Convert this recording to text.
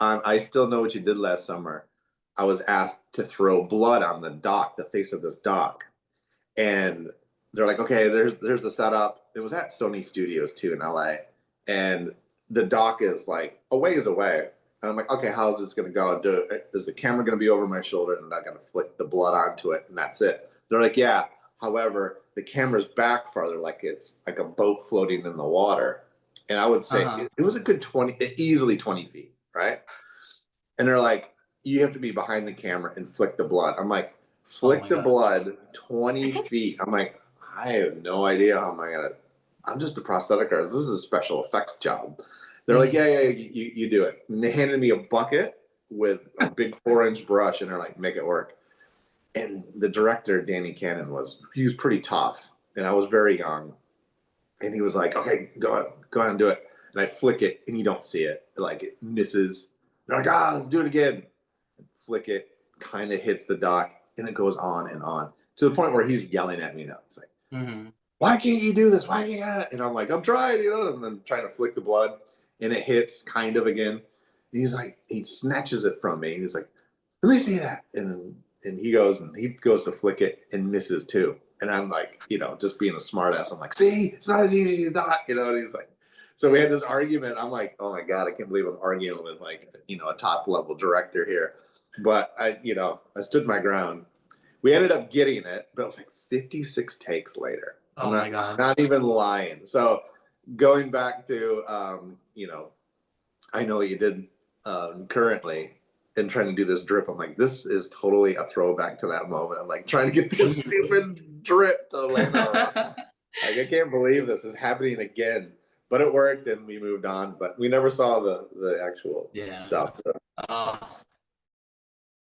on I Still Know What You Did Last Summer, I was asked to throw blood on the dock, the face of this dock. And they're like, okay, there's the setup. It was at Sony Studios too in LA. And the dock is like a ways away. And I'm like, okay, how's this gonna go? Is the camera gonna be over my shoulder and I'm not gonna flick the blood onto it and that's it? They're like, yeah. However, the camera's back farther, like it's like a boat floating in the water. And I would say Uh-huh. it was a good 20, easily 20 feet, right? And they're like, you have to be behind the camera and flick the blood. I'm like, Oh flick my the God. blood 20 feet. I'm like, I have no idea how am I gonna. I'm just a prosthetic artist. This is a special effects job. They're like, yeah, Mhm. yeah, you do it. And they handed me a bucket with a big 4-inch brush, and they're like, make it work. And the director, Danny Cannon, he was pretty tough, and I was very young, and he was like, okay, go ahead and do it. And I flick it, and you don't see it. Like it misses. They're like, let's do it again. Flick it, kind of hits the dock, and it goes on and on to the point where he's yelling at me now. It's like, Mhm. why can't you do this? Why can't you? And I'm like, I'm trying, and I'm trying to flick the blood, and it hits kind of again. And he's like, he snatches it from me, and he's like, let me see that. And he goes to flick it and misses too. And I'm like, just being a smartass. I'm like, see, it's not as easy as you thought, And he's like, so we had this argument. I'm like, oh my god, I can't believe I'm arguing with like, a top level director here. But I stood my ground. We ended up getting it, but it was like 56 takes later. I'm Oh my not God. not even lying. So going back to I know what you did currently and trying to do this drip. I'm like, this is totally a throwback to that moment. I'm like trying to get this Mhm. stupid drip to land on a rock. Like I can't believe this is happening again. But it worked and we moved on. But we never saw the actual Yeah. stuff. So Oh.